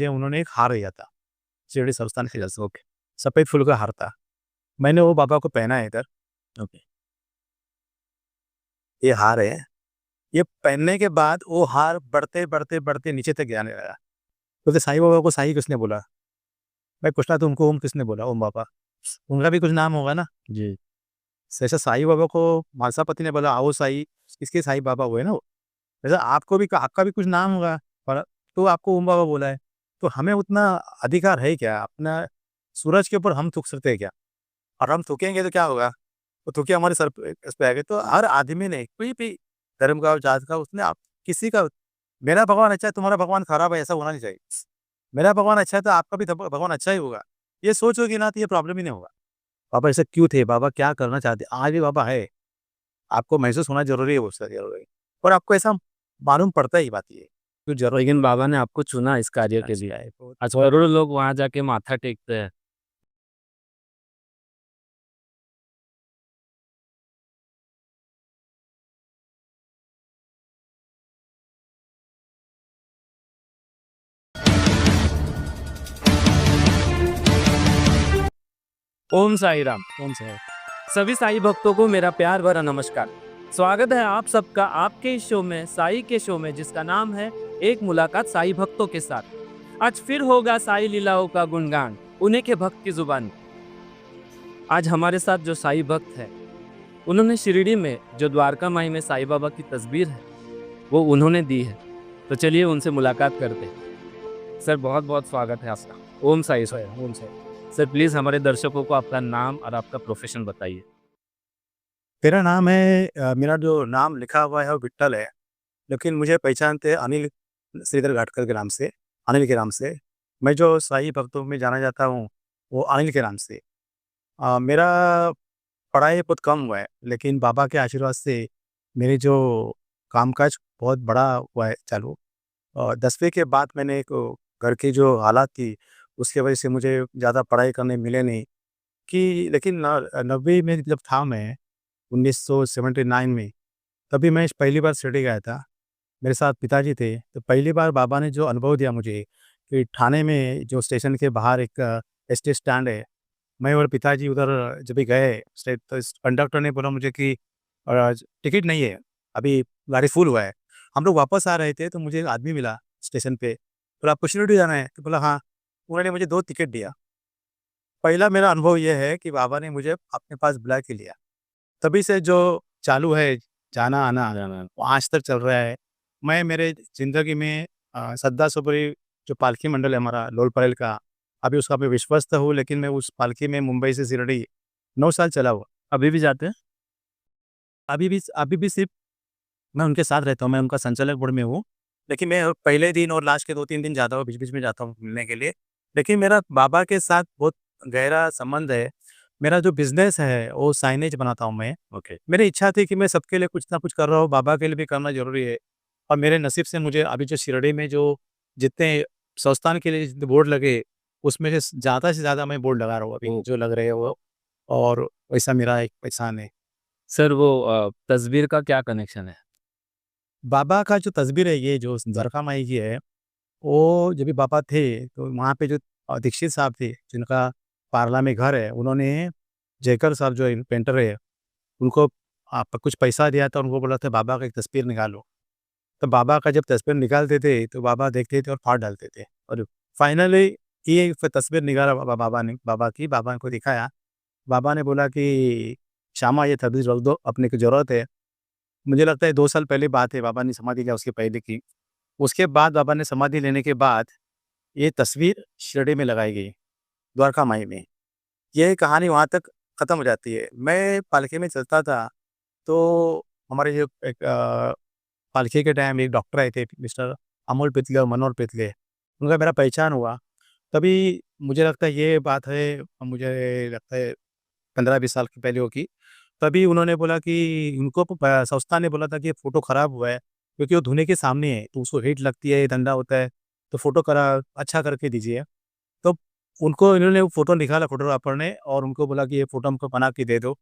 ये उन्होंने एक हार दिया था, शिरडी संस्थान के जैसे ओके, सफ़ेद फूल का हार था। मैंने वो बाबा को पहना है इधर, ओके, ये हार है। ये पहनने के बाद वो हार बढ़ते, बढ़ते, बढ़ते नीचे तक जाने लगा। बोलते साईं बाबा को साईं किसने बोला? मैं पूछा तो उनको ओम किसने बोला? ओम बाबा। उनका भी कुछ नाम होगा ना? जी। जैसे साईं बाबा को मालसापति ने बोला आओ साईं, इसके साईं बाबा हुए ना वो। वैसे आपका भी कुछ नाम होगा, पर तो आपको ओम बाबा बोला है। तो हमें उतना अधिकार है क्या? अपना सूरज के ऊपर हम थूक सकते हैं क्या? और हम थूकेंगे तो क्या होगा? वो थूके हमारे सर पे इस पे आएगा। तो हर आदमी ने कोई भी धर्म का, जात का, उसने आप किसी का मेरा भगवान अच्छा है, तुम्हारा भगवान खराब है, ऐसा होना नहीं चाहिए। मेरा भगवान अच्छा है तो आपका भी भगवान अच्छा ही होगा। ये सोचोगे ना तो ये प्रॉब्लम ही नहीं होगा। बाबा ऐसे क्यों थे? बाबा क्या करना चाहते? आज भी बाबा है। आपको महसूस होना ज़रूरी है वो सब ज़रूरी। और आपको ऐसा मालूम पड़ता ही बात ये। तो ज़रूर लेकिन बाबा ने आपको चुना इस कार्य के लिए। अच्छा है। तो आज करोड़ों लोग वहाँ जाके माथा टेकते हैं। ओम साई राम। कौन सा है? सभी साई भक्तों को मेरा प्यार भरा नमस्कार। स्वागत है आप सबका आपके इस शो में, साई के शो में, जिसका नाम है एक मुलाकात साई भक्तों के साथ। आज फिर होगा साई लीलाओं का गुणगान, उन्हीं के भक्त की जुबान। आज हमारे साथ जो साई भक्त है, उन्होंने शिरडी में जो द्वारका माई में साई बाबा की तस्वीर है, वो उन्होंने दी है। तो चलिए उनसे मुलाकात करते हैं। सर बहुत बहुत स्वागत है आपका। ओम साई सर। कौन सा है? सर प्लीज हमारे दर्शकों को आपका नाम और आपका प्रोफेशन बताइए। मेरा नाम है मेरा जो नाम लिखा हुआ है वो विट्ठल है, लेकिन मुझे पहचानते हैं अनिल श्रीधर गाडकर के नाम से, अनिल के नाम से। मैं जो साई भक्तों में जाना जाता हूँ, वो अनिल के नाम से। मेरा पढ़ाई बहुत कम हुआ है, लेकिन बाबा के आशीर्वाद से मेरे जो कामकाज बहुत बड़ा हुआ है चालू। 10वीं के बाद मैंने एक घर की जो हालात थी, उसकी वजह से मुझे ज़्यादा पढ़ाई करने मिले नहीं कि लेकिन 90 में जब था मैं 1979 में, तभी मैं पहली बार शिरडी गया था। मेरे साथ पिताजी थे, तो पहली बार बाबा ने जो अनुभव दिया मुझे कि ठाणे में जो स्टेशन के बाहर एक एसटी स्टैंड है, मैं और पिताजी उधर जब भी गए तो इस कंडक्टर ने बोला मुझे कि टिकट नहीं है, अभी गाड़ी फुल हुआ है। हम लोग वापस आ रहे थे तो मुझे एक आदमी मिला स्टेशन पे, बोला आपको शिरडी जाना है? तो बोला हाँ। उन्होंने मुझे 2 टिकट दिया। पहला मेरा अनुभव ये है कि बाबा ने मुझे अपने पास बुला के लिया। तभी से जो चालू है जाना-आना, जाना। वो आज तक चल रहा है। मैं मेरे ज़िंदगी में श्रद्धा सुपरी जो पालकी मंडल है हमारा लोल परेल का, अभी उसका मैं विश्वस्त हूँ, लेकिन मैं उस पालकी में मुंबई से शिरडी 9 साल चला हुआ। अभी भी जाते हैं? अभी भी सिर्फ़ मैं उनके साथ रहता हूँ, मैं उनका संचालक बोर्ड में हूँ। लेकिन मैं पहले दिन और लास्ट के 2-3 दिन जाता हूँ, बीच-बीच में जाता हूँ मिलने के लिए। लेकिन मेरा बाबा के साथ बहुत गहरा संबंध है। मेरा जो बिज़नेस है, वो साइनेज बनाता हूँ मैं। ओके। मेरी इच्छा थी कि मैं सबके लिए कुछ ना कुछ कर रहा हूँ, बाबा के लिए भी करना ज़रूरी है। और मेरे नसीब से मुझे अभी जो शिरडी में जो जितने संस्थान के लिए जितने बोर्ड लगे, उसमें से ज़्यादा मैं बोर्ड लगा रहा हूँ अभी, ओह! जो लग रहे हैं वो। और वैसा मेरा एक एहसान है। सर वो तस्वीर का क्या कनेक्शन है? बाबा का जो तस्वीर है, ये जो द्वारका माई की है, वो जब भी बाबा थे, तो वहाँ पे जो दीक्षित साहब थे, जिनका पारला में घर है, उन्होंने जयकर साहब जो पेंटर है, उनको आप कुछ पैसा दिया था, उनको बोला था बाबा का एक तस्वीर निकालो। तो बाबा का जब तस्वीर निकालते थे, तो बाबा देखते थे और फाड़ डालते थे। और फाइनली ये तस्वीर निकाला बाबा ने, बाबा को दिखाया। बाबा ने बोला कि श्यामा ये तस्वीर रख दो, अपने को ज़रूरत है। मुझे लगता है 2 साल पहले बात है, बाबा ने समाधि लिया उसके पहले की। उसके बाद बाबा ने समाधि लेने के बाद ये तस्वीर शिरडी में लगाई गई, द्वारका माई में। ये कहानी वहाँ तक खत्म हो जाती है। मैं पालकी में चलता था, तो हमारे जो एक पालकी के टाइम एक डॉक्टर आए थे, मिस्टर अमोल पितले और मनोहर पितले, उनका मेरा पहचान हुआ। तभी मुझे लगता है ये बात है, मुझे लगता है 15-20 साल की पहले होगी। तभी उन्होंने बोला कि उनको संस्था ने बोला था कि ये फ़ोटो खराब हुआ है, क्योंकि वो धुने के सामने है, तो उसको हीट लगती है, ठंडा होता है, तो फ़ोटो अच्छा करके दीजिए। तो उनको इन्होंने वो फ़ोटो निकाला फ़ोटोग्राफ़र ने और उनको बोला कि ये फ़ोटो हमको बना के दे दो।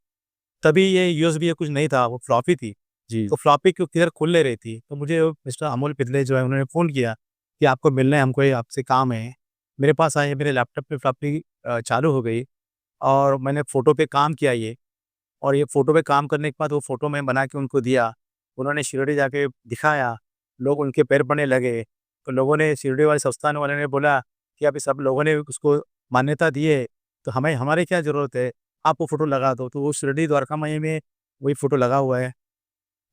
तभी ये यूएसबी या कुछ नहीं था, वो फ्लॉपी थी। जी। तो फ्लॉपी क्यों किधर खुल नहीं रही थी, तो मुझे मिस्टर अमोल पितले जो है उन्होंने फ़ोन किया कि आपको मिलना है, हमको ये आपसे काम है। मेरे पास आए, मेरे लैपटॉप पे अपनी चालू हो गई और मैंने फ़ोटो पे काम किया ये। और ये फ़ोटो पे काम करने के बाद वो फ़ोटो मैं बना के उनको दिया। उन्होंने शिरडी जाके दिखाया, लोग उनके पैर पड़ने लगे। तो लोगों ने, शिरडी वाले संस्थान वाले ने बोला कि अभी सब लोगों ने उसको मान्यता दी है, तो हमें, हमारी क्या ज़रूरत है, आप वो फ़ोटो लगा दो। तो वो शिरडी द्वारका माई में वही फ़ोटो लगा हुआ है।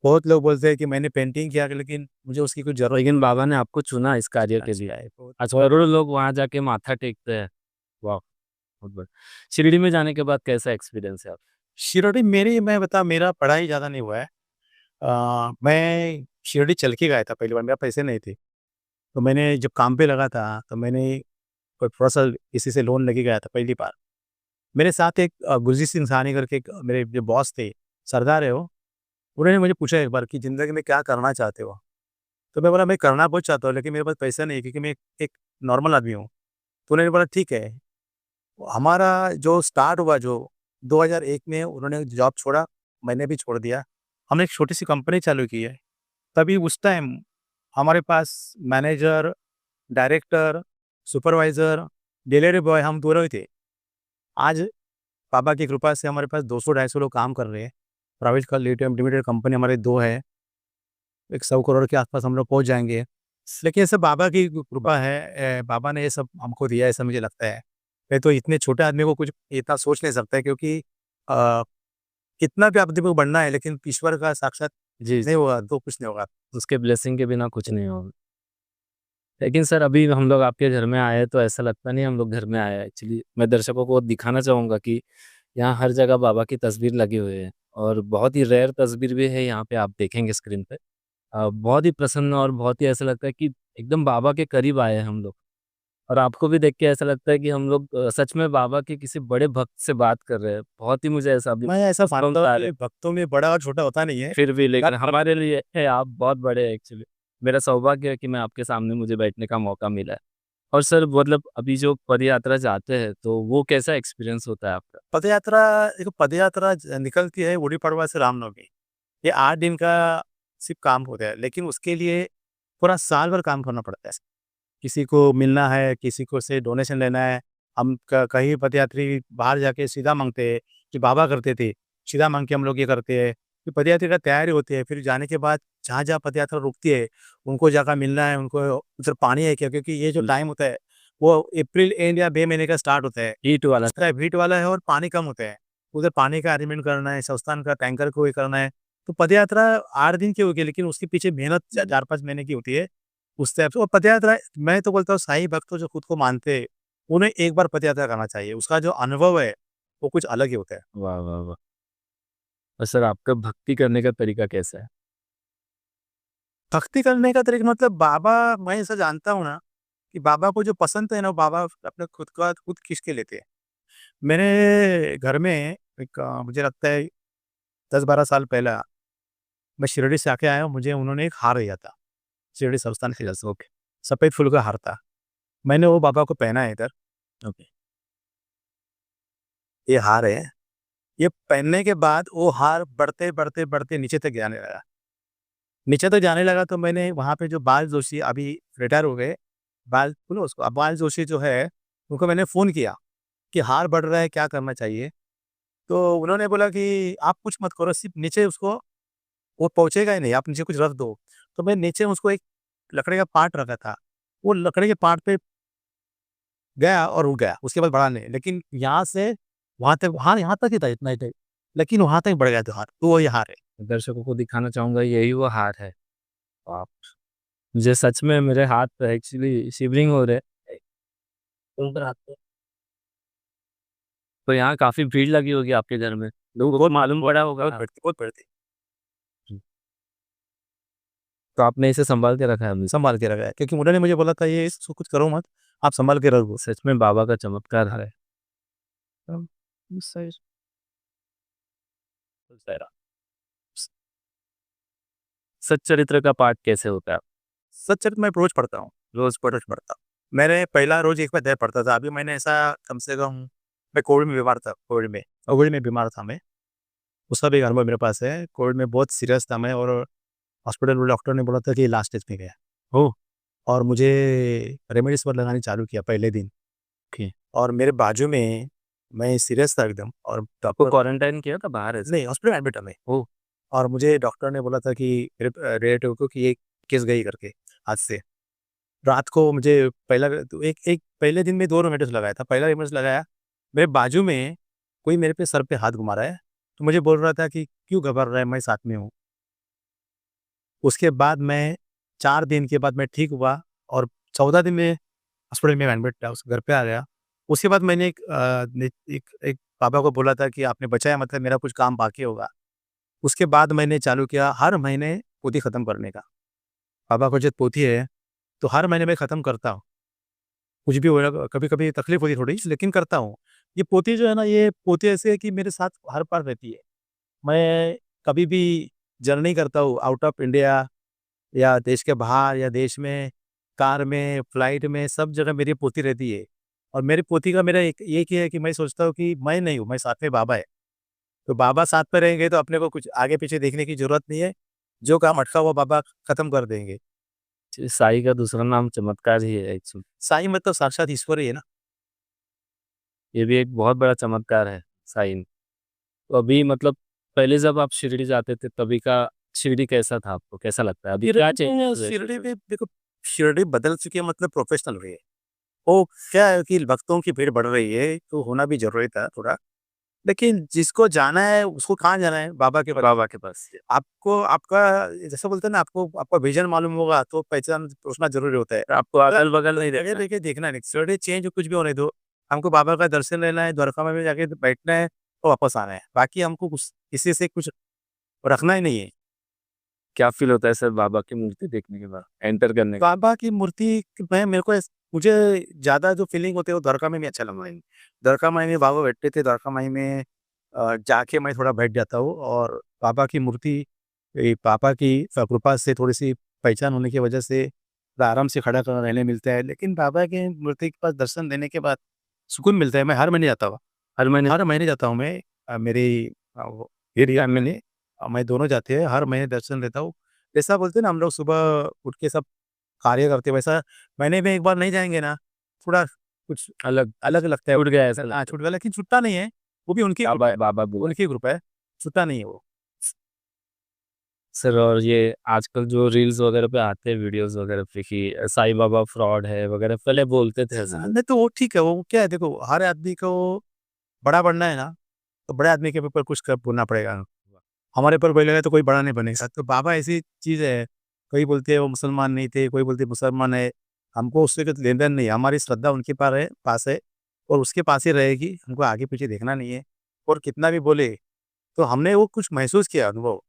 बहुत लोग बोलते हैं कि मैंने पेंटिंग किया, लेकिन मुझे उसकी कोई ज़रूरत लेकिन बाबा ने आपको चुना इस कार्य के लिए। अच्छा है। बहुत आज बहुत करोड़ों लोग वहाँ जाके माथा टेकते हैं। वाह! बहुत बढ़िया। शिरडी में जाने के बाद कैसा एक्सपीरियंस है आपका? शिरडी मेरी, मैं बताऊँ, मेरा पढ़ाई ज़्यादा नहीं हुआ है। मैं शिरडी चल के गया था पहली बार, मेरे पास पैसे नहीं थे। तो मैंने जब काम पे लगा था, तो मैंने कोई थोड़ा-सा किसी से लोन लेके गया था पहली बार। मेरे साथ एक गुरजीत सिंह साहनी करके एक मेरे जो बॉस थे, सरदार है वो, उन्होंने मुझे पूछा एक बार कि ज़िंदगी में क्या करना चाहते हो? तो मैं बोला मैं करना बहुत चाहता हूँ, लेकिन मेरे पास पैसा नहीं है, क्योंकि मैं एक नॉर्मल आदमी हूँ। तो उन्होंने बोला ठीक है। हमारा जो स्टार्ट हुआ, जो 2001 में उन्होंने जॉब छोड़ा, मैंने भी छोड़ दिया। हमने एक छोटी-सी कंपनी चालू की है। तभी उस टाइम हमारे पास manager, director, supervisor, delivery boy, हम दोनों ही थे। आज पापा की कृपा से हमारे पास 200-250 लोग काम कर रहे हैं। प्राइवेट का लिमिटेड कंपनी हमारे 2 है। एक 100 करोड़ के आस-पास हम लोग पहुँच जाएँगे। लेकिन ये सब बाबा की कृपा है। बाबा ने ये सब हमको दिया है, ऐसा मुझे लगता है। नहीं तो इतने छोटे आदमी को कुछ इतना सोच नहीं सकता है, क्योंकि अ, कितना भी आदमी को बढ़ना है, लेकिन ईश्वर का साक्षात जी, नहीं होगा तो कुछ नहीं होगा। उसके ब्लेसिंग के बिना कुछ नहीं होगा। लेकिन सर अभी हम लोग आपके घर में आए हैं तो ऐसा लगता नहीं हम लोग घर में आए हैं। एक्चुअली मैं दर्शकों को दिखाना चाहूँगा कि यहाँ हर जगह बाबा की तस्वीर लगी हुई है और बहुत ही रेयर तस्वीर भी है यहाँ पे आप देखेंगे स्क्रीन पे। बहुत ही प्रसन्न और बहुत ही ऐसा लगता है कि एकदम बाबा के करीब आए हैं हम लोग। और आपको भी देख के ऐसा लगता है कि हम लोग सच में बाबा के किसी बड़े भक्त से बात कर रहे हैं। बहुत ही मुझे ऐसा अभी मैं ऐसा मानता goosebumps हूँ आ रहे कि हैं। भक्तों में बड़ा और छोटा होता नहीं है। फिर भी लेकिन हमारे लिए है आप बहुत बड़े हैं एक्चुअली। मेरा सौभाग्य है कि मैं आपके सामने मुझे बैठने का मौका मिला है। और सर मतलब अभी जो पदयात्रा जाते हैं तो वो कैसा एक्सपीरियंस होता है आपका? पदयात्रा, देखो पदयात्रा निकलती है गुड़ी पड़वा से रामनवमी। ये 8 दिन का सिर्फ काम होता है, लेकिन उसके लिए पूरा साल भर काम करना पड़ता है। किसी को मिलना है, किसी को से डोनेशन लेना है। हम कहीं पदयात्री बाहर जाके सीधा मांगते हैं, कि बाबा करते थे, सीधा मांग के हम लोग ये करते हैं। फिर पदयात्रा का तैयारी होती है, फिर जाने के बाद जहाँ जहाँ पदयात्रा रुकती है, उनको जाकर मिलना है, उनको उधर पानी है क्या, क्योंकि ये जो टाइम होता है वो अप्रैल एंड या मई महीने का स्टार्ट होता है। हीट वाला उसका हीट वाला है और पानी कम होता है। उधर पानी का अरेंजमेंट करना है, संस्थान का टैंकर को ये करना है। तो पदयात्रा 8 दिन की होगी, लेकिन उसके पीछे मेहनत 4-5 महीने की होती है। उस टाइप से, और पदयात्रा, मैं तो बोलता हूँ साईं भक्त जो खुद को मानते हैं, उन्हें एक बार पदयात्रा करना चाहिए। उसका जो अनुभव है, वो कुछ अलग ही होता है। वाह, वाह, वाह! और सर आपका भक्ति करने का तरीका कैसा है? भक्ति करने का तरीका मतलब बाबा, मैं ऐसा जानता हूँ ना, कि बाबा को जो पसंद है ना, वो बाबा अपने खुद का खुद खींच के लेते हैं। मेरे घर में एक मुझे लगता है 10-12 साल पहला मैं शिरडी से आके आया हूँ, मुझे उन्होंने एक हार दिया था। शिरडी संस्थान से ओके, सफ़ेद फूल का हार था। मैंने वो बाबा को पहना है इधर। ओके, ये हार है। ये पहनने के बाद वो हार बढ़ते, बढ़ते, बढ़ते नीचे तक जाने लगा। नीचे तक जाने लगा, तो मैंने वहाँ पे जो बाल जोशी अभी रिटायर हो गए, बाल बोलो उसको, अब बाल जोशी जो है, उनको मैंने फ़ोन किया कि हार बढ़ रहा है, क्या करना चाहिए? तो उन्होंने बोला कि आप कुछ मत करो, सिर्फ़ नीचे उसको, वो पहुँचेगा ही नहीं, आप नीचे कुछ रख दो। तो मैं नीचे उसको एक लकड़ी का पाट रखा था, वो लकड़ी के पाट पे गया और रुक गया, उसके बाद बढ़ा नहीं। लेकिन यहाँ से वहाँ तक, हाँ, यहाँ तक ही था, इतना ही था, लेकिन वहाँ तक बढ़ गया था हार, तो वो ये हार है। दर्शकों को दिखाना चाहूँगा यही वो हार है। आप मुझे सच में मेरे हाथ पे एक्चुअली शिवरिंग हो रहे हैं। ऊपर हाथ पे। तो यहाँ काफ़ी भीड़ लगी होगी आपके घर में। लोगों को बहुत मालूम बहुत पड़ा होगा। बहुत बढ़ती, बहुत बढ़ती। तो आपने इसे सँभाल के रखा है हमेशा। सँभाल के रखा है, क्योंकि उन्होंने मुझे बोला था ये इसको कुछ करो मत, आप सँभाल के रखो। सच में बाबा का चमत्कार है। तब सही सच्चरित्र का पाठ कैसे होता है? सच्चरित्र मैं रोज़ पढ़ता हूँ, रोज़ पढ़ता हूँ। मैंने पहला रोज़ एक अध्याय पढ़ता था, अभी मैंने ऐसा कम से कम, मैं कोविड में बीमार था, कोविड में बीमार था मैं, उसका भी अनुभव मेरे पास है। कोविड में बहुत सीरियस था मैं, और हॉस्पिटल में डॉक्टर ने बोला था कि लास्ट स्टेज में गया। ओह! और मुझे रेमेडीज़ पर लगानी चालू किया पहले दिन। ओके। और मेरे बाजू में मैं सीरियस था एकदम और आपको डॉक्टर क्वारंटाइन किया था बाहर ऐसे? नहीं हॉस्पिटल में एडमिट था मैं। ओह! और मुझे डॉक्टर ने बोला था कि मेरे रिलेटिव को कि ये केस गई करके हाथ से। रात को मुझे पहला तो एक एक पहले दिन में 2 रेमेडीज़ लगाया था। पहला रेमेडीज़ लगाया, मेरे बाजू में कोई मेरे पे सर पे हाथ घुमा रहा है, तो मुझे बोल रहा था कि क्यों घबरा रहा है, मैं साथ में हूँ। उसके बाद मैं 4 दिन के बाद मैं ठीक हुआ और 14 दिन में हॉस्पिटल में एडमिट था, उस घर पे आ गया। उसके बाद मैंने एक पापा को बोला था कि आपने बचाया मतलब मेरा कुछ काम बाकी होगा। उसके बाद मैंने चालू किया हर महीने पोथी खत्म करने का। पापा को जब पोथी है, तो हर महीने मैं खत्म करता हूँ। कुछ भी हो कभी-कभी तकलीफ होती है थोड़ी लेकिन करता हूँ। ये पोथी जो है ना, ये पोथी ऐसी है कि मेरे साथ हर पार रहती है। मैं कभी भी जर्नी करता हूँ आउट ऑफ इंडिया या देश के बाहर या देश में, कार में, फ्लाइट में, सब जगह मेरी पोती रहती है। और मेरी पोती का मेरा एक ही है कि मैं सोचता हूँ कि मैं नहीं हूँ, मैं साथ में बाबा है। तो बाबा साथ में रहेंगे तो अपने को कुछ आगे-पीछे देखने की ज़रूरत नहीं है। जो काम अटका हुआ बाबा खत्म कर देंगे। साईं का दूसरा नाम चमत्कार ही है एक्चुअली। साईं मतलब साक्षात ईश्वर ही है ना। ये भी एक बहुत बड़ा चमत्कार है साईं। तो अभी मतलब पहले जब आप शिरडी जाते थे तभी का शिरडी कैसा था आपको? कैसा लगता है? अभी क्या चेंजेस हुए? शिरडी में देखो, शिरडी बदल चुकी है मतलब प्रोफ़ेशनल हुई है। वो क्या है कि भक्तों की भीड़ बढ़ रही है, तो होना भी ज़रूरी था थोड़ा। लेकिन जिसको जाना है उसको कहाँ जाना है? बाबा के पास। बाबा के पास। आपको आपका जैसे बोलते हैं ना, आपको आपका विज़न मालूम होगा तो पहचान पूछना ज़रूरी होता है। आपको अगल-बगल नहीं जगह देखना। देखिए देखना नहीं, शिरडी चेंज कुछ भी होने दो। हमको बाबा का दर्शन लेना है, द्वारका में जाके बैठना है और वापस आना है। बाकी हमको कुछ किसी से कुछ रखना ही नहीं है। क्या फ़ील होता है सर बाबा की मूर्ति देखने के बाद? एंटर करने के बाबा की मूर्ति में मेरे को मुझे ज़्यादा जो फीलिंग होती है वो द्वारका में भी अच्छा लगा है। द्वारका माई में बाबा बैठते थे, द्वारका माई में जाके मैं थोड़ा बैठ जाता हूँ और बाबा की मूर्ति, पापा की कृपा से थोड़ी-सी पहचान होने की वजह से थोड़ा आराम से खड़ा रहने मिलता है। लेकिन बाबा की मूर्ति के पास दर्शन देने के बाद सुकून मिलता है। मैं हर महीने जाता हूँ। हर महीने हर महीने जाता हूँ मैं। मेरी वो एरिया में नहीं, मैं दोनों जाते हैं, हर महीने दर्शन देता हूँ। जैसा बोलते हैं ना हम लोग सुबह उठ के सब कार्य करते हैं, वैसा महीने में 1 बार नहीं जाएँगे ना, थोड़ा कुछ अलग अलग लगता है। छूट गया ऐसा हाँ, लगता है। छूट गया लेकिन छूटता नहीं है, वो भी उनकी कृपा बाबा है, बाबा बुआ। उनकी कृपा है, छूटता नहीं है वो। सर और ये आजकल जो रील्स वगैरह पे आते हैं वीडियोज़ वगैरह पे कि साईं बाबा फ्रॉड है वगैरह पहले बोलते थे ऐसा। नहीं तो वो ठीक है, वो क्या है देखो, हर आदमी को बड़ा बनना है ना, तो बड़े आदमी के ऊपर कुछ कर बोलना पड़ेगा। हमारे ऊपर बोलेगा तो कोई बड़ा नहीं बनेगा। तो बाबा ऐसी चीज़ है, कोई बोलते हैं वो मुसलमान नहीं थे, कोई बोलते हैं मुसलमान है। हमको उससे कुछ लेन-देन नहीं है, हमारी श्रद्धा उनके पास है और उसके पास ही रहेगी, हमको आगे-पीछे देखना नहीं है। और कितना भी बोले, तो हमने वो कुछ महसूस किया अनुभव,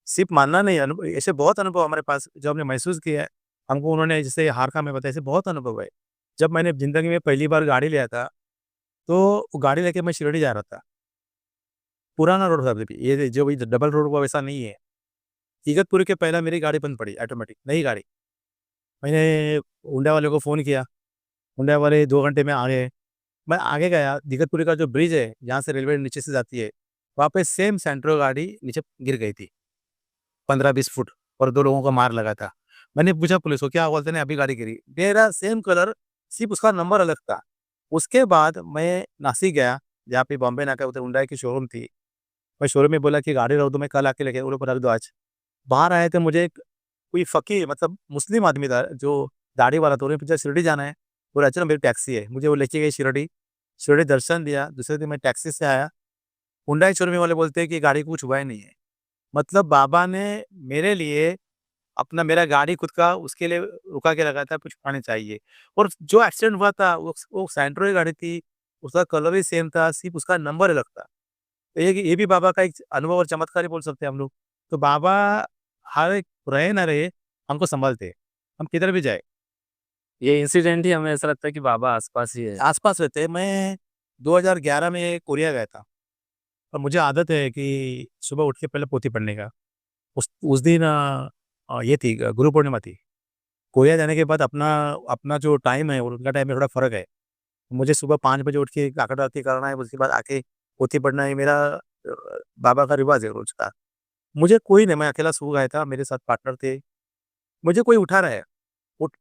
सिर्फ़ मानना नहीं, अनुभव ऐसे बहुत अनुभव हमारे पास जो हमने महसूस किया है। हमको उन्होंने जैसे हार का मैं बताया, ऐसे बहुत अनुभव है। जब मैंने ज़िंदगी में पहली बार गाड़ी लिया था, तो वो गाड़ी लेके मैं शिरडी जा रहा था। पुराना रोड था अभी, ये जो भी डबल रोड हुआ वैसा नहीं है। इगतपुरी के पहले मेरी गाड़ी बंद पड़ी ऑटोमेटिक, नई गाड़ी। मैंने होंडा वाले को फ़ोन किया, होंडा वाले 2 घंटे में आ गए। मैं आगे गया, इगतपुरी का जो ब्रिज है, जहाँ से रेलवे नीचे से जाती है, वहाँ पे सेम सेंट्रो गाड़ी नीचे गिर गई थी, 15-20 फुट, और 2 लोगों को मार लगा था। मैंने पूछा पुलिस को, क्या हुआ? बोलते नहीं अभी गाड़ी गिरी। मेरा सेम कलर, सिर्फ़ उसका नंबर अलग था। उसके बाद मैं नासिक गया, जहाँ पे बॉम्बे नाका उधर हुंडई की शोरूम थी। मैं शोरूम में बोला कि गाड़ी रख दो, मैं कल आके लेके वो लोग रख दो आज। बाहर आए थे, मुझे एक कोई फ़कीर मतलब मुस्लिम आदमी था जो दाढ़ी वाला था, उन्होंने पूछा शिरडी जाना है? बोला अच्छा मेरी टैक्सी है। मुझे वो लेके गए शिरडी, शिरडी दर्शन दिया, दूसरे दिन मैं टैक्सी से आया। हुंडई शोरूम वाले बोलते हैं कि गाड़ी को कुछ हुआ ही नहीं है। मतलब बाबा ने मेरे लिए अपना मेरा गाड़ी खुद का उसके लिए रुका के रखा था, कुछ होना चाहिए। और जो एक्सीडेंट हुआ था वो सैंट्रो की गाड़ी थी, उसका कलर भी सेम था, सिर्फ़ उसका नंबर अलग था। तो ये भी बाबा का एक अनुभव और चमत्कार ही बोल सकते हैं हम लोग। तो बाबा हर एक रहे ना रहे, हमको सँभालते हैं, हम किधर भी जाए। ये इंसिडेंट ही हमें ऐसा लगता है कि बाबा आस-पास ही है। आस-पास रहते हैं। मैं 2011 में कोरिया गया था और मुझे आदत है कि सुबह उठ के पहले पोथी पढ़ने का। उस दिन ये थी गुरु पूर्णिमा थी। कोरिया जाने के बाद अपना अपना जो टाइम है और उनका टाइम में थोड़ा फ़र्क है। मुझे सुबह 5 बजे उठ के काकड़ आरती करना है, उसके बाद आके पोथी पढ़ना है, मेरा बाबा का रिवाज है रोज़ का। मुझे कोई नहीं, मैं अकेला सो गया था, मेरे साथ पार्टनर थे। मुझे कोई उठा रहा है, उठ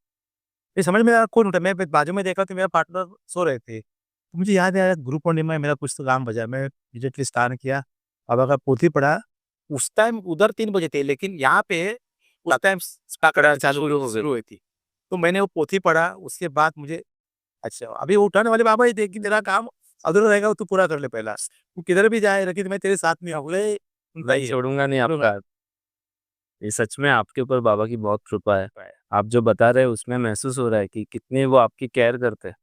ये समझ में आया कौन उठा? मैं बाजू में देखा तो मेरा पार्टनर सो रहे थे। तो मुझे याद आया गुरु पूर्णिमा में मेरा कुछ तो काम बचा, मैं इमीडिएटली स्नान किया, बाबा का पोथी पढ़ा। उस टाइम उधर 3 बजे थे, लेकिन यहाँ पे उस टाइम कड़ा शुरू हुई थी। तो मैंने वो पोथी पढ़ा, उसके बाद मुझे अच्छा, अभी वो उठाने वाले बाबा ही थे कि तेरा काम अधूरा रहेगा, वो तू पूरा कर ले पहला। तू किधर भी जाए, लेकिन मैं तेरे साथ में हूँ। बोले, नहीं छोड़ूंगा नहीं आपका। ये सच में आपके ऊपर बाबा की बहुत कृपा है। आप जो बता रहे हैं उसमें महसूस हो रहा है कि कितने वो आपकी केयर करते हैं।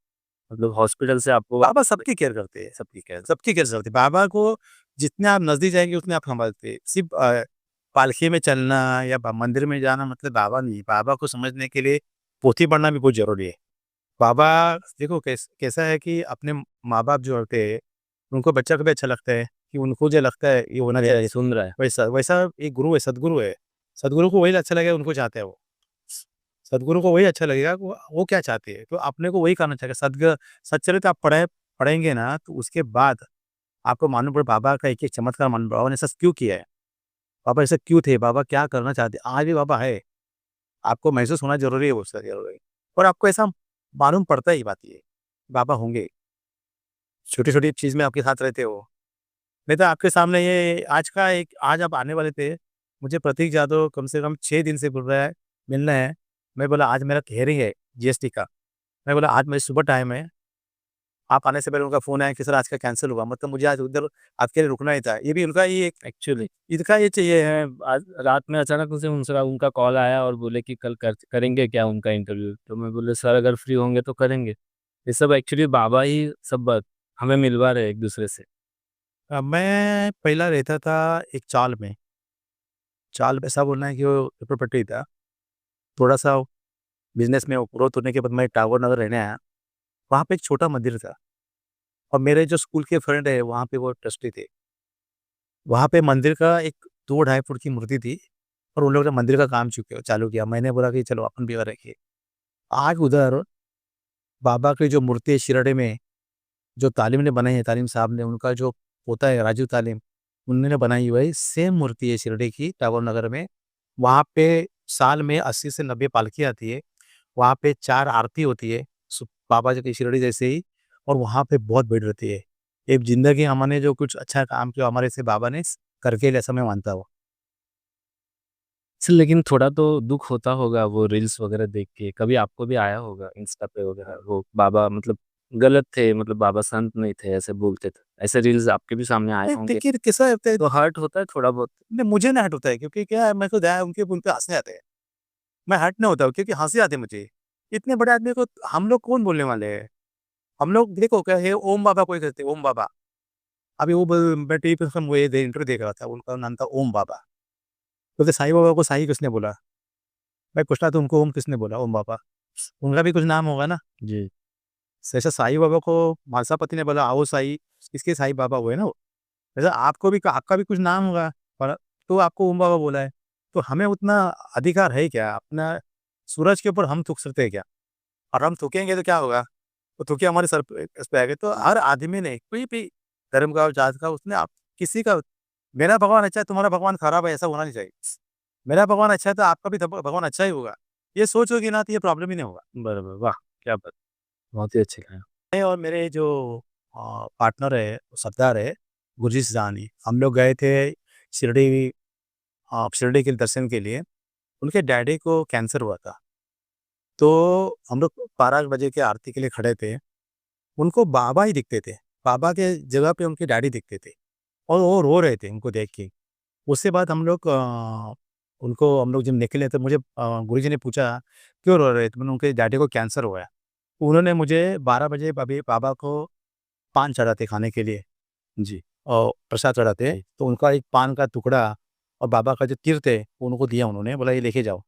मतलब हॉस्पिटल से आपको बाबा सबकी केयर करते हैं, सबकी केयर करते हैं। बाबा को जितने आप नज़दीक जाएँगे उतने आप संभालते हैं। सिर्फ़ पालकी में चलना या ब मंदिर में जाना मतलब बाबा नहीं है। बाबा को समझने के लिए पोथी पढ़ना भी बहुत ज़रूरी है। बाबा देखो कैसा है कि अपने माँ-बाप जो होते हैं, उनको बच्चा को भी अच्छा लगता है कि उनको जो लगता है ये होना चाहिए। सुन रहा है। वैसा वैसा एक गुरु है, सद्गुरु है। सद्गुरु को वही अच्छा लगेगा, उनको चाहते हैं वो। सद्गुरु को वही अच्छा लगेगा कि वो क्या चाहते हैं, तो अपने को वही करना चाहिए। सच्चरित्र आप पढ़ेंगे ना, तो उसके बाद आपको मालूम पड़े बाबा का एक-एक चमत्कार मालूम पड़ा, बाबा ने ऐसा क्यों किया है? बाबा ऐसा क्यों थे? बाबा क्या करना चाहते हैं? आज भी बाबा है। आपको महसूस होना ज़रूरी है वो सब ज़रूरी। और आपको ऐसा मालूम पड़ता ही बात ये, बाबा होंगे। छोटी-छोटी चीज़ में आपके साथ रहते हो। नहीं तो आपके सामने ये आज आप आने वाले थे, मुझे प्रतीक जाधव कम से कम 6 दिन से बोल रहा है, मिलना है। मैं बोला आज मेरा हियरिंग है जीएसटी का। मैं बोला आज मेरी सुबह टाइम है, आप आने से पहले उनका फ़ोन आया कि सर आज का कैंसल हुआ, मतलब मुझे आज उधर आपके लिए रुकना ही था। ये भी उनका ही एक एक्चुअली इनका ये चाहिए है। आज रात में अचानक उनसे उनसे उनका कॉल आया और बोले कि कल करेंगे क्या उनका इंटरव्यू? तो मैं बोले सर अगर फ्री होंगे तो करेंगे। ये सब एक्चुअली बाबा ही सब हमें मिलवा रहे हैं एक दूसरे से। मैं पहला रहता था एक चाल में, चाल ऐसा बोलना है कि वो झोपड़पट्टी था। थोड़ा-सा बिज़नेस में ग्रोथ होने के बाद मैं टावर नगर रहने आया। वहाँ पे एक छोटा मंदिर था और मेरे जो स्कूल के फ्रेंड है वहाँ पे वो ट्रस्टी थे। वहाँ पे मंदिर का एक 2 ढाई फुट की मूर्ति थी और उन लोगों ने मंदिर का काम चालू किया। मैंने बोला कि चलो अपन भी वहाँ रखिए। आज उधर बाबा की जो मूर्ति है शिरडी में, जो तालिम ने बनाई है, तालिम साहब ने, उनका जो पोता है राजू तालिम, उन्होंने बनाई हुई है सेम मूर्ति है शिरडी की टावर नगर में। वहाँ पे साल में 80 से 90 पालकी आती है। वहाँ पे 4 आरती होती है, बाबा जी की शिरडी जैसे ही, और वहाँ पे बहुत भीड़ रहती है। एक ज़िंदगी हमने जो कुछ अच्छा काम किया हमारे से बाबा ने करके ऐसा मैं मानता हूँ। सर लेकिन थोड़ा तो दुःख होता होगा वो रील्स वगैरह देख के, कभी आपको भी आया होगा इंस्टा पे वगैरह वो बाबा मतलब गलत थे, मतलब बाबा संत नहीं थे, ऐसे बोलते थे। ऐसे रील्स आपके भी सामने आए नहीं, होंगे, देखिए कैसा होता है, तो हर्ट होता है थोड़ा बहुत? नहीं मुझे ना हर्ट होता है क्योंकि क्या है मेरे को दया उनके उन पे हँसने आते हैं। मैं हर्ट नहीं होता हूँ क्योंकि हँसी आती है मुझे। इतने बड़े आदमी को हम लोग कौन बोलने वाले हैं? हम लोग देखो क्या है ओम बाबा कोई कहते हैं ओम बाबा। अभी वो मैं टीवी पे उसका वो ये इंटरव्यू देख रहा था, उनका नाम था ओम बाबा। बोलते साईं बाबा को साईं किसने बोला? मैं पूछता तो उनको ओम किसने बोला? ओम बाबा। उनका भी कुछ नाम होगा ना? जी। जैसे साईं बाबा को मालसापति ने बोला आओ साईं, किसके साईं बाबा हुए ना वो। वैसे आपका भी कुछ नाम होगा, पर तो आपको ओम बाबा बोला है। तो हमें उतना अधिकार है क्या? अपना सूरज के ऊपर हम थूक सकते हैं क्या? और हम थूकेंगे तो क्या होगा? वो थूके हमारे इस पे आएगा। तो हर आदमी ने कोई भी धर्म का, जात का, उसने आप किसी का मेरा भगवान अच्छा है, तुम्हारा भगवान खराब है, ऐसा होना नहीं चाहिए। मेरा भगवान अच्छा है तो आपका भी भगवान अच्छा ही होगा। ये सोचोगे ना तो ये प्रॉब्लम ही नहीं होगा। बराबर, वाह! क्या बात! बहुत ही अच्छे कहा। मैं और मेरे जो पार्टनर है, सरदार है, गुरजीत साहनी, हम लोग गए थे शिरडी, शिरडी के दर्शन के लिए। उनके डैडी को कैंसर हुआ था। तो हम लोग 12 बजे के आरती के लिए खड़े थे। उनको बाबा ही दिखते थे। बाबा के जगह पे उनके डैडी दिखते थे और वो रो रहे थे उनको देख के। उसके बाद हम लोग जब निकले तो मुझे गुरुजी ने पूछा, "क्यों रो रहे थे?" मैंने उनके डैडी को कैंसर हुआ है। उन्होंने मुझे 12 बजे अभी बाबा को पान चढ़ाते खाने के लिए जी, और प्रसाद चढ़ाते, जी। तो उनका एक पान का टुकड़ा और बाबा का जो तीर्थ है, वो उनको दिया उन्होंने, बोला ये लेके जाओ।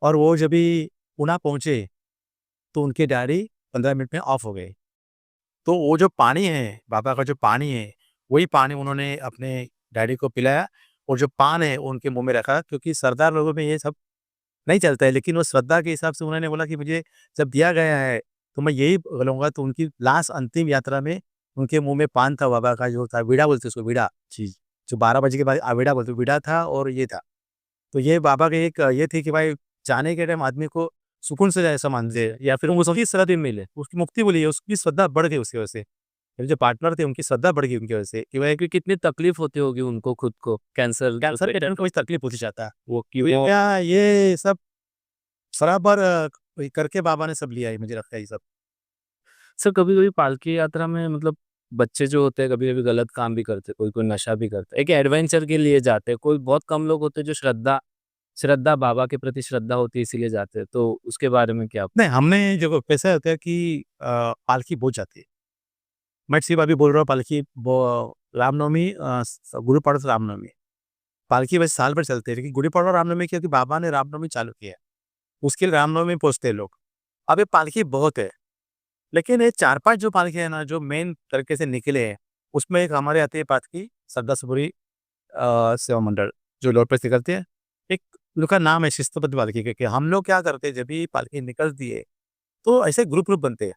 और वो जब भी पुणे पहुँचे, तो उनकी डायरी 15 मिनट में ऑफ हो गई। तो वो जो पानी है, बाबा का जो पानी है, वही पानी उन्होंने अपने डैडी को पिलाया और जो पान है, वो उनके मुँह में रखा क्योंकि सरदार लोगों में ये सब नहीं चलता है, लेकिन वो श्रद्धा के हिसाब से उन्होंने बोला कि मुझे जब दिया गया है, तो मैं यही लूँगा। तो उनकी लास्ट अंतिम यात्रा में उनके मुँह में पान था बाबा का जो था, बीड़ा बोलते हैं उसको, बीड़ा। जी, जो 12 बजे के बाद बीड़ा बोलते हैं, बीड़ा था और ये था। तो ये बाबा के एक ये थी कि भाई जाने के टाइम आदमी को सुकून से ऐसा मान लीजिए, या फिर उसकी श्रद्धा मिले। उसकी मुक्ति बोली है, उसकी श्रद्धा बढ़ गई उसकी वजह से। मेरे जो पार्टनर थे उनकी श्रद्धा बढ़ गई उनकी वजह से कि वह कि कितनी तकलीफ होती होगी उनको खुद को कैंसर कैंसर के टाइम कोई तकलीफ होती जाता है। वो तो क्या ये सब बराबर करके बाबा ने सब लिया है, मुझे लगता है ये सब। सर कभी कभी पालकी यात्रा में मतलब बच्चे जो होते हैं कभी कभी गलत काम भी करते हैं, कोई कोई नशा भी करता है, एक एडवेंचर के लिए जाते हैं, कोई बहुत कम लोग होते हैं जो श्रद्धा श्रद्धा बाबा के प्रति श्रद्धा होती है इसीलिए जाते हैं, तो उसके बारे में क्या? नहीं, हमने जो पैसा होता है कि पालकी बहुत जाती है। मैं सिर्फ अभी बोल रहा हूँ पालकी रामनवमी, गुरु पड़ोस रामनवमी, पालकी वैसे साल भर चलते हैं, लेकिन गुड़ी पड़वा रामनवमी क्योंकि बाबा ने रामनवमी चालू किया है, उसके लिए रामनवमी पहुँचते हैं लोग। अब ये पालकी बहुत है, लेकिन ये 4-5 जो पालकी है ना, जो मेन तरीके से निकले हैं, उसमें एक हमारे आती है पालकी सरदार सबरी सेवा मंडल, जो रोड पे से निकलते हैं। एक उनका नाम है शिस्तबद्ध पालकी के। हम लोग क्या करते हैं, जब भी पालकी निकलती है, तो ऐसे ग्रुप बनते हैं।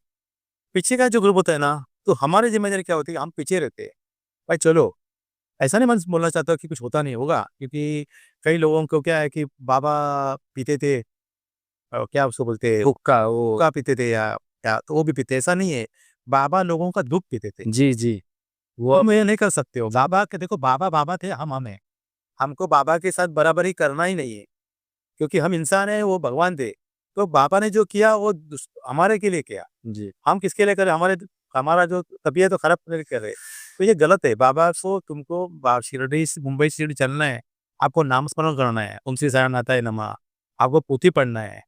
पीछे का जो ग्रुप होता है ना, तो हमारी ज़िम्मेदारी क्या होती है, हम पीछे रहते हैं। भाई चलो, ऐसा नहीं मैं बोलना चाहता कि कुछ होता नहीं होगा, क्योंकि कई लोगों को क्या है कि बाबा पीते थे, क्या उसको बोलते हैं, हुक्का वो हुक्का पीते थे या क्या, तो वो भी पीते, ऐसा नहीं है। बाबा लोगों का दुःख पीते थे। जी, जी। वो तुम ये नहीं कर सकते हो। बाबा के देखो, बाबा बाबा थे, हम हैं। हमको बाबा के साथ बराबरी करना ही नहीं है, क्योंकि हम इंसान हैं, वो भगवान थे। तो बाबा ने जो किया वो हमारे के लिए किया। जी, हम किसके लिए कर रहे हैं? हमारा जो तबीयत तो खराब करने कर रहे हैं। तो ये गलत है। बाबा को तुमको शिरडी से मुंबई से शिरडी चलना है, आपको नाम स्मरण करना है, तुमसे शरण आता है नमः, आपको पोथी पढ़ना है,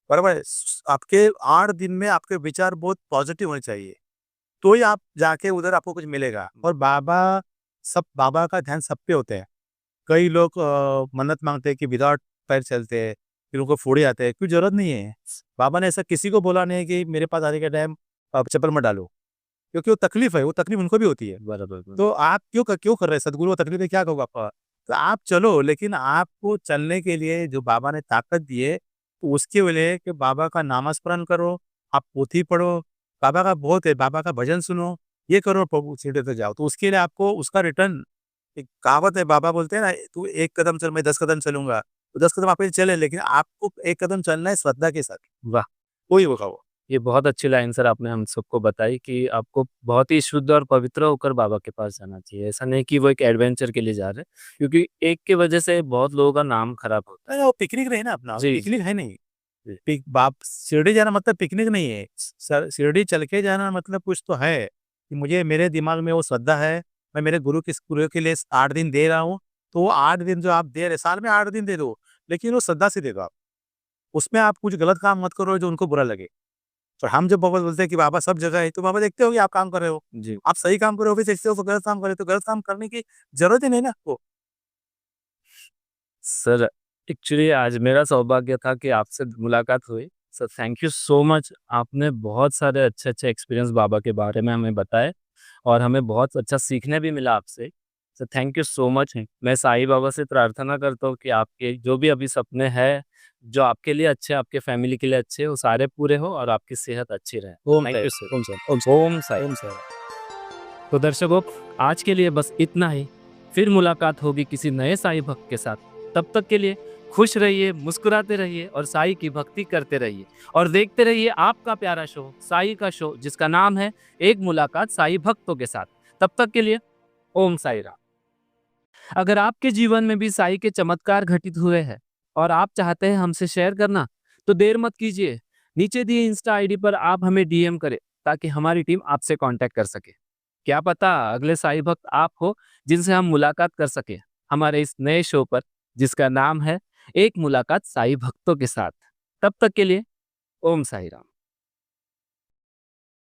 बराबर है? आपके 8 दिन में आपके विचार बहुत पॉजिटिव होने चाहिए, तो ही आप जाके उधर आपको कुछ मिलेगा। और बाबा का ध्यान सब पे होते हैं। कई लोग मन्नत मांगते हैं कि विदाउट पैर चलते हैं, फिर उनको फोड़े आते हैं, कोई जरूरत नहीं है। बाबा ने ऐसा किसी को बोला नहीं है कि मेरे पास आने के टाइम आप चप्पल मत डालो, क्योंकि वो तकलीफ है, वो तकलीफ उनको भी होती है। बराबर। तो आप क्यों कर रहे हैं? सदगुरु वो तकलीफ है, क्या कहोगे आपका? तो आप चलो, लेकिन आपको चलने के लिए जो बाबा ने ताकत दी है, तो उसके लिए कि बाबा का नामस्मरण करो, आप पोथी पढ़ो, बाबा का बहुत है, बाबा का भजन सुनो, ये करो, प्रभु सीढ़ी तक जाओ, तो उसके लिए आपको उसका रिटर्न। एक कहावत है, बाबा बोलते हैं ना, तू 1 कदम चल, मैं 10 कदम चलूँगा। तो 10 कदम आप ये चलें, लेकिन आपको 1 कदम चलना है श्रद्धा के साथ। वाह! वही होगा वो। ये बहुत अच्छी लाइन सर आपने हम सबको बताई कि आपको बहुत ही शुद्ध और पवित्र होकर बाबा के पास जाना चाहिए। ऐसा नहीं कि वो एक एडवेंचर के लिए जा रहे हैं, क्योंकि एक की वजह से बहुत लोगों का नाम खराब होता अरे वो पिकनिक नहीं ना अपना, है। जी, पिकनिक है नहीं। जी। बाप शिरडी जाना मतलब पिकनिक नहीं है। शिरडी चल के जाना मतलब कुछ तो है, कि मुझे मेरे दिमाग में वो श्रद्धा है, मैं मेरे गुरु के लिए 8 दिन दे रहा हूँ, तो वो 8 दिन जो आप दे रहे, साल में 8 दिन दे दो, लेकिन वो श्रद्धा से दे दो आप। उसमें आप कुछ गलत काम मत करो जो उनको बुरा लगे। और हम जब बाबा बोलते हैं कि बाबा सब जगह है, तो बाबा देखते हो कि आप काम कर रहे हो, जी। आप सही काम कर रहे हो, फिर देखते हो तो गलत काम कर रहे हो, तो गलत काम करने की जरूरत ही नहीं ना आपको। सर एक्चुअली आज मेरा सौभाग्य था कि आपसे मुलाकात हुई। Sir thank you so much. आपने बहुत सारे अच्छे-अच्छे एक्सपीरियंस बाबा के बारे में हमें बताए और हमें बहुत अच्छा सीखने भी मिला आपसे। Sir thank you so much. मैं साईं बाबा से प्रार्थना करता हूँ कि आपके जो भी अभी सपने हैं, जो आपके लिए अच्छे, आपके फैमिली के लिए अच्छे, वो सारे पूरे हो और आपकी सेहत अच्छी रहे। ओम थैंक साई यू सर। ओम साई ओम ओम साई। साई ओम साई। तो दर्शकों आज के लिए बस इतना ही। फिर मुलाकात होगी किसी नए साईं भक्त के साथ। तब तक के लिए खुश रहिए, मुस्कुराते रहिए और साईं की भक्ति करते रहिए और देखते रहिए आपका प्यारा शो साईं का शो, जिसका नाम है एक मुलाकात साईं भक्तों के साथ। तब तक के लिए ओम साई राम। अगर आपके जीवन में भी साईं के चमत्कार घटित हुए हैं और आप चाहते हैं हमसे शेयर करना, तो देर मत कीजिए, नीचे दिए इंस्टा आईडी पर आप हमें डीएम करें ताकि हमारी टीम आपसे कांटेक्ट कर सके। क्या पता अगले साईं भक्त आप हो जिनसे हम मुलाकात कर सके हमारे इस नए शो पर, जिसका नाम है एक मुलाकात साईं भक्तों के साथ। तब तक के लिए ओम साई राम।